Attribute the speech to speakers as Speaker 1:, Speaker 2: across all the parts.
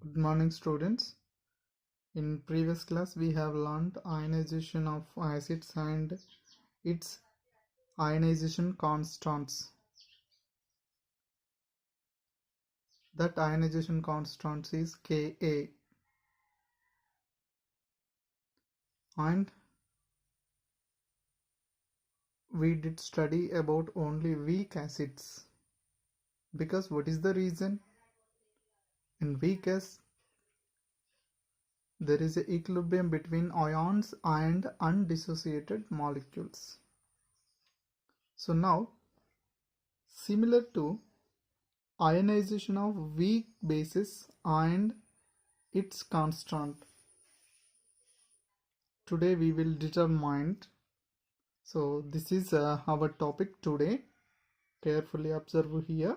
Speaker 1: Good morning, students. In previous class we have learned ionization of acids and its ionization constants. That ionization constant is Ka, and we did study about only weak acids, because what is the reason? In weak acid there is an equilibrium between ions and undissociated molecules. So now, similar to ionization of weak bases and its constant, today we will determine. So this is our topic today. Carefully observe here.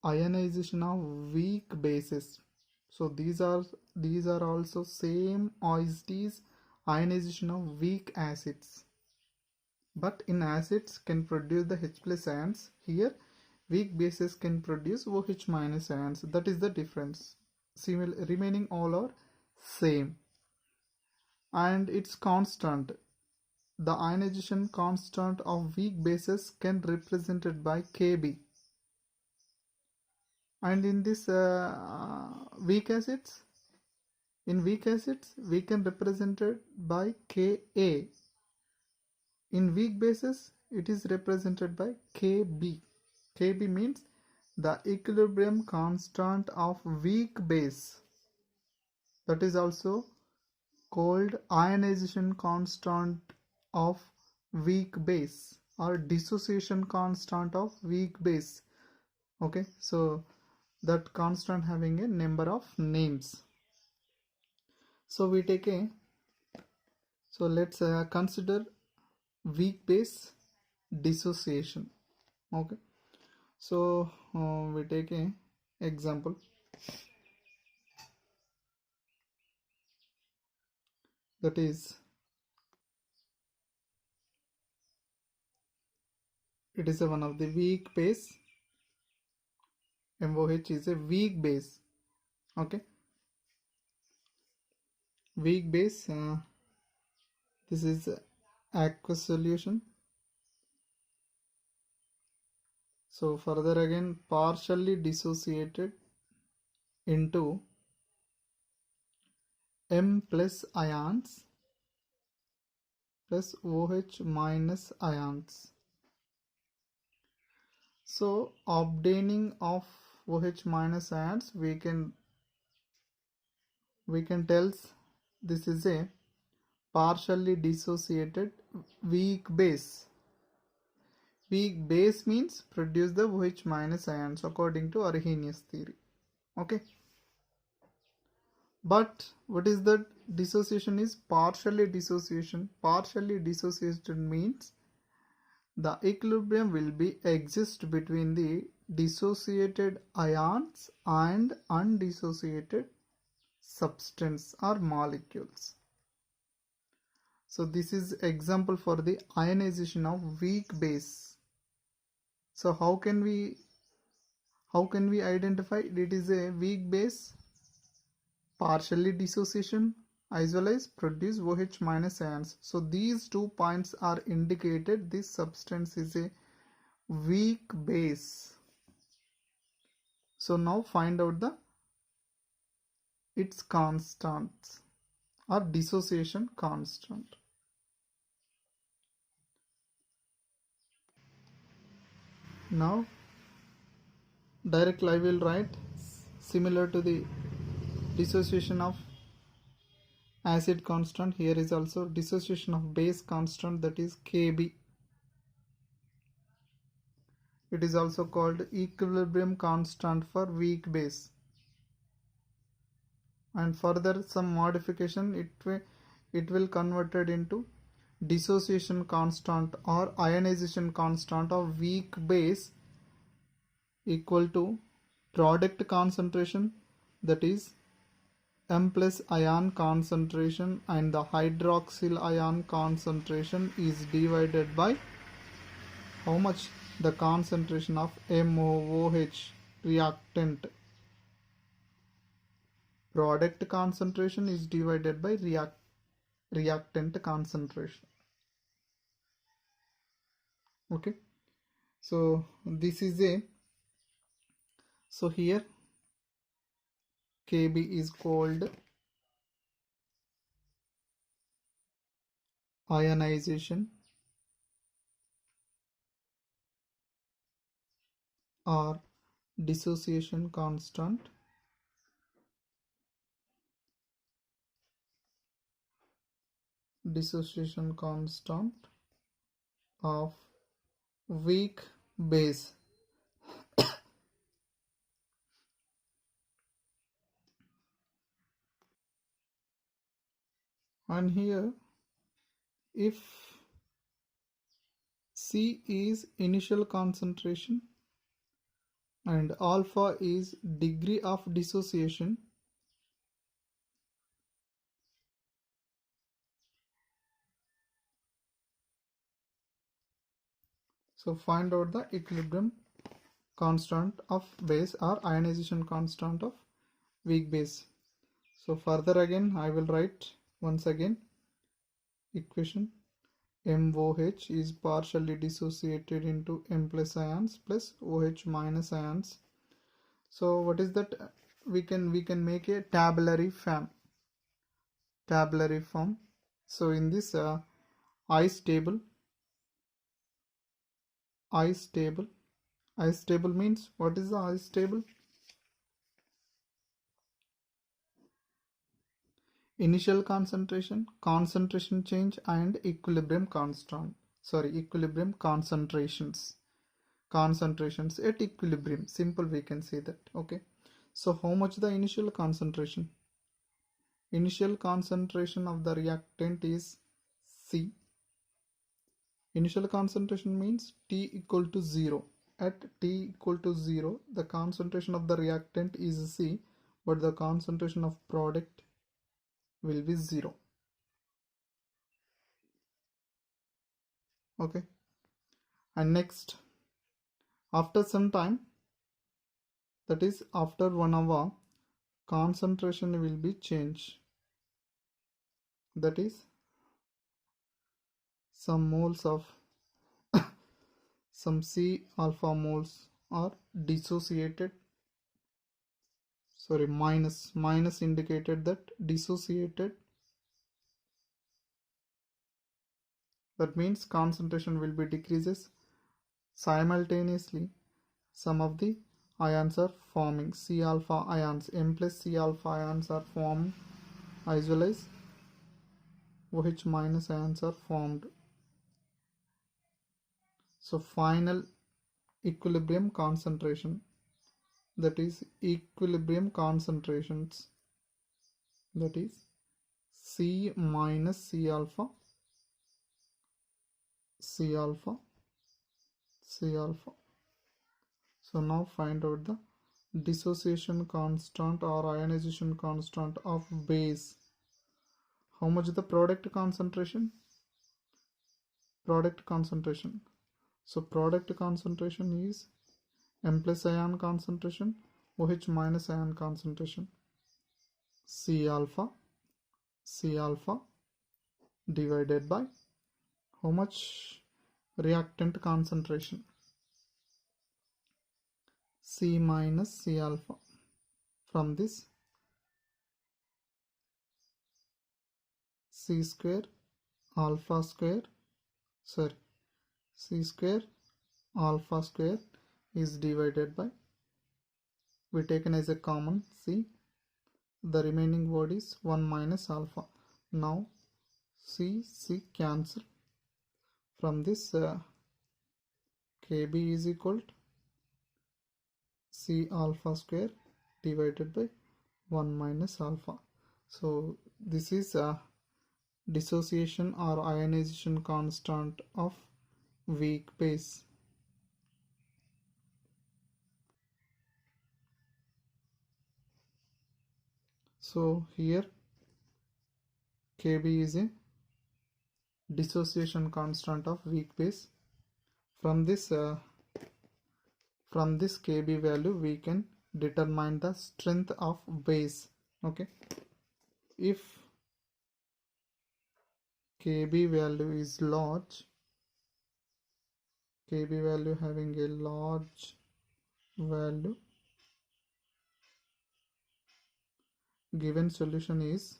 Speaker 1: Ionization of weak bases. So these are also same as these ionization of weak acids. But in acids can produce the H plus ions. Here weak bases can produce OH minus ions. That is the difference. Remaining all are same. And it's constant. The ionization constant of weak bases can represented by Kb. And in this weak acids, we can represented by Ka. In weak bases, it is represented by Kb. Kb means the equilibrium constant of weak base. That is also called ionization constant of weak base or dissociation constant of weak base. Okay, so that constant having a number of names. So we take let's consider weak base dissociation. Okay, so we take a example. That is, it is one of the weak base. MOH is a weak base. Okay, weak base. This is aqueous solution. So further again partially dissociated into M plus ions plus OH minus ions. So obtaining of OH minus ions, we can tell this is a partially dissociated weak base. Weak base means produce the OH minus ions according to Arrhenius theory. Okay. But what is that? Dissociation is partially dissociation. Partially dissociated means the equilibrium will be exist between the dissociated ions and undissociated substance or molecules. So this is example for the ionization of weak base. So how can we identify it is a weak base? Partially dissociation as well as produce OH minus ions. So these 2 points are indicated this substance is a weak base. So now find out its constants or dissociation constant. Now directly I will write similar to the dissociation of acid constant. Here is also dissociation of base constant, that is Kb. It is also called equilibrium constant for weak base. And further some modification, it will converted into dissociation constant or ionization constant of weak base equal to product concentration, that is M plus ion concentration, and the hydroxyl ion concentration is divided by how much? The concentration of MOOH reactant. product concentration is divided by reactant concentration. Okay, so this is so here Kb is called ionization or dissociation constant. Dissociation constant of weak base. And here, if C is initial concentration and alpha is degree of dissociation, so find out the equilibrium constant of base or ionization constant of weak base. So further again I will write once again equation. MOH is partially dissociated into M plus ions plus OH minus ions. So what is that? We can make a tabulary form. So in this ice table means, what is the ice table? Initial concentration, concentration change, and equilibrium concentrations at equilibrium. Simple, we can say that. Okay, so how much the initial concentration? Initial concentration of the reactant is C. Initial concentration means T equal to 0. At T equal to 0, the concentration of the reactant is C, but the concentration of product will be 0. Okay, and next, after some time, that is after 1 hour, concentration will be changed. That is, some moles of some C alpha moles are dissociated. Sorry, minus indicated that dissociated. That means concentration will be decreases. Simultaneously, some of the ions are forming. C alpha ions, M plus C alpha ions are formed, as well as OH minus ions are formed. So final equilibrium concentration, that is equilibrium concentrations, that is C minus C alpha, C alpha, C alpha. So now find out the dissociation constant or ionization constant of base. How much the product concentration? Product concentration. So product concentration is M plus ion concentration, OH minus ion concentration, C alpha divided by how much? Reactant concentration, C minus C alpha. From this, C square alpha square, sorry, C square alpha square is divided by, we taken as a common C, the remaining word is 1 minus alpha. Now C cancel. From this Kb is equal to C alpha square divided by 1 minus alpha. So this is a dissociation or ionization constant of weak base. So here Kb is a dissociation constant of weak base. From this Kb value we can determine the strength of base. Okay, if Kb value is large, Kb value having a large value, given solution is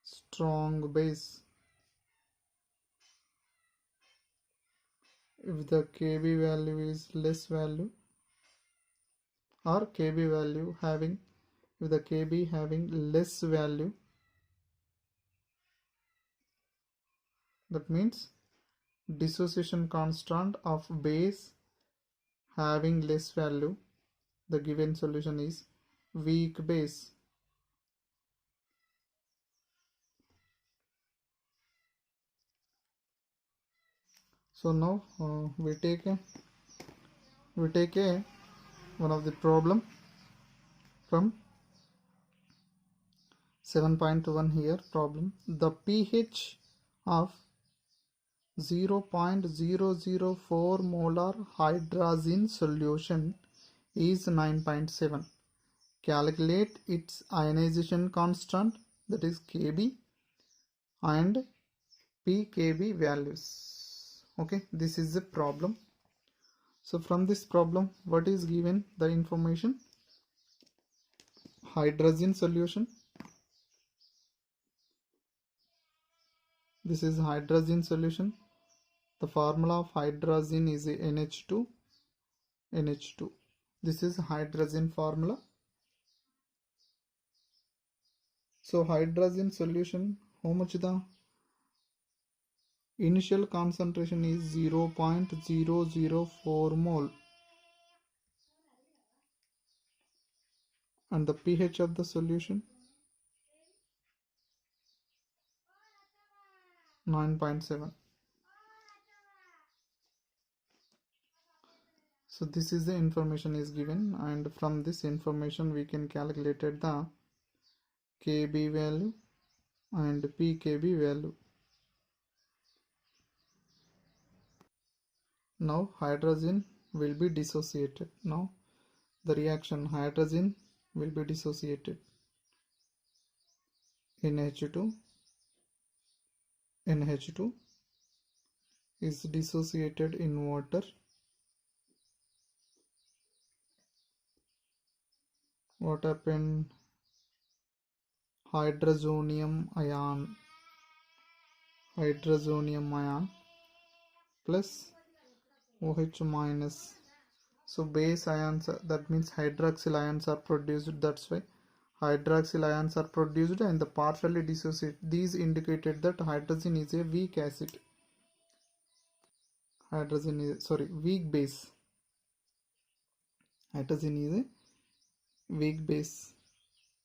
Speaker 1: strong base. If the Kb value is less value, or Kb value having, if the Kb having less value, that means dissociation constant of base having less value, the given solution is weak base. So now we take a one of the problem from 7.1 here. Problem: the pH of 0.004 molar hydrazine solution is 9.7. Calculate its ionization constant, that is Kb, and pKb values. Okay, this is the problem. So from this problem, what is given? The information: hydrazine solution. This is hydrazine solution. The formula of hydrazine is NH2. NH2. This is hydrazine formula. So hydrazine solution, how much the initial concentration is 0.004 mole, and the pH of the solution 9.7. So this is the information is given, and from this information we can calculate the Kb value and pKb value. Now hydrazine will be dissociated. Now the reaction hydrazine will be dissociated. NH2 is dissociated in water. What happened? Hydrazonium ion plus OH minus. So base ions, that means hydroxyl ions are produced. That's why hydroxyl ions are produced and the partially dissociate. These indicated that hydrazine is a weak acid. Weak base. Hydrazine is a weak base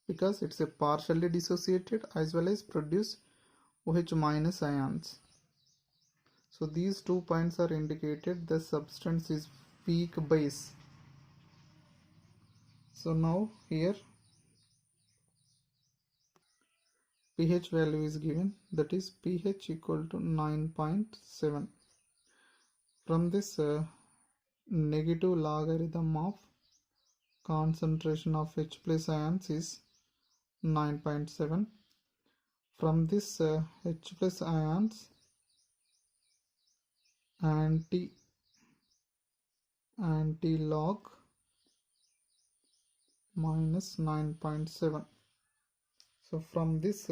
Speaker 1: because it's a partially dissociated as well as produce OH minus ions. So these 2 points are indicated the substance is weak base. So now here pH value is given, that is pH equal to 9.7. From this negative logarithm of concentration of H plus ions is 9.7. From this H plus ions anti-log minus 9.7. So from this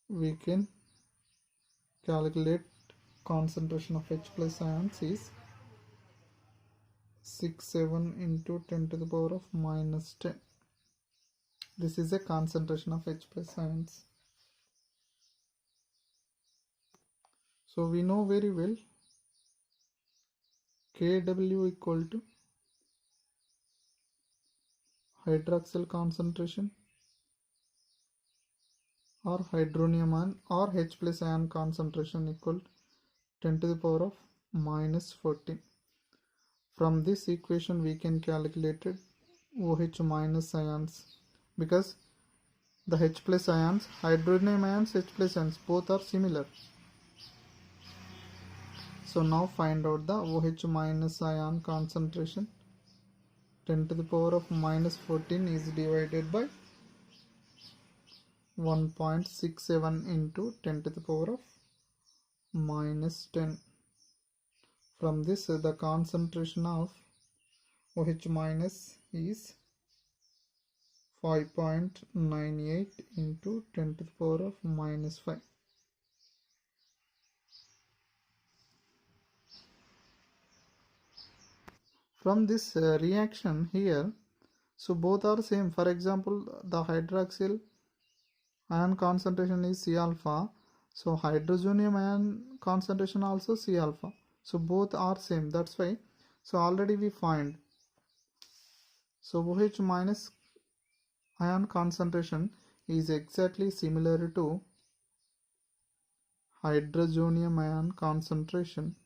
Speaker 1: we can calculate concentration of H plus ions is 67 into 10 to the power of minus 10. This is a concentration of H plus ions. So we know very well Kw equal to hydroxyl concentration or hydronium ion or H plus ion concentration equal 10 to the power of minus 14. From this equation we can calculate OH minus ions, because the H plus ions, hydronium ions, H plus ions, both are similar. So now find out the OH minus ion concentration. 10 to the power of minus 14 is divided by 1.67 into 10 to the power of minus 10. From this, the concentration of OH minus is 5.98 into 10 to the power of minus 5. From this reaction here, so both are same. For example, the hydroxyl ion concentration is C alpha, so hydrogenium ion concentration also C alpha. So both are same. That's why. So already we find. So OH minus ion concentration is exactly similar to hydrogenium ion concentration,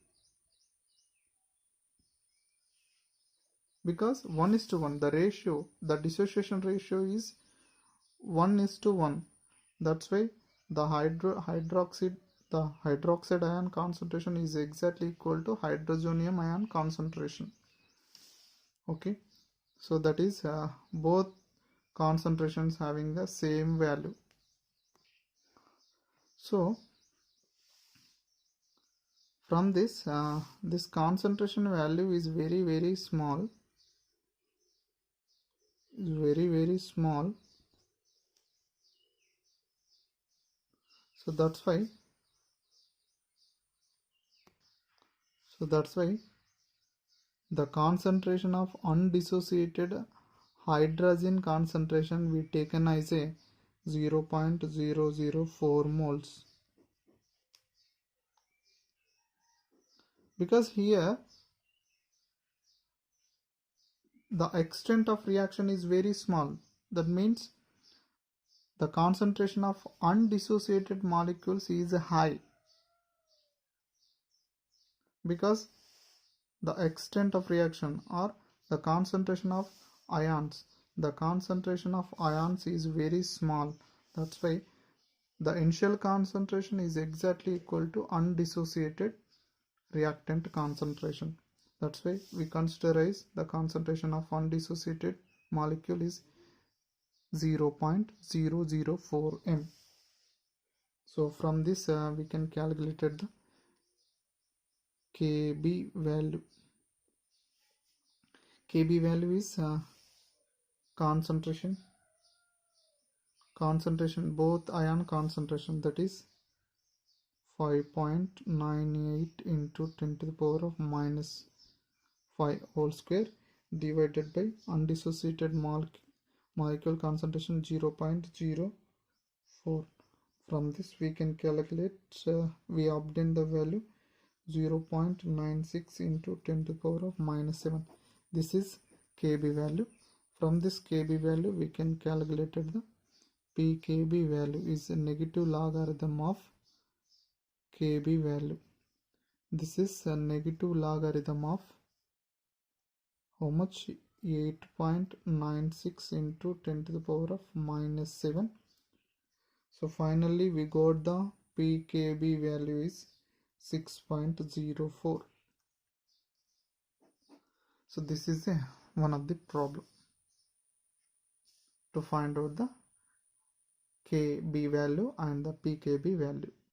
Speaker 1: because 1:1, the ratio, the dissociation ratio is 1:1. That's why the hydroxide ion concentration is exactly equal to hydrogenium ion concentration. Okay, so that is both concentrations having the same value. So from this this concentration value is very small, very small. So that's why the concentration of undissociated hydrogen concentration we taken as a 0.004 moles, because here the extent of reaction is very small. That means the concentration of undissociated molecules is high, because the extent of reaction or the concentration of ions is very small. That's why the initial concentration is exactly equal to undissociated reactant concentration. That's why we consider as the concentration of undissociated molecule is 0.004 m. So from this we can calculate the Kb value. Kb value is concentration, both ion concentration, that is 5.98 into 10 to the power of minus 5 whole square divided by undissociated molecule concentration 0.04. From this we can calculate, we obtain the value 0.96 into 10 to the power of minus 7. This is Kb value. From this Kb value we can calculate the pKb value is a negative logarithm of Kb value. This is a negative logarithm of how much? 8.96 into 10 to the power of minus 7. So finally we got the pKb value is 6.04. So this is one of the problem to find out the Kb value and the pKb value.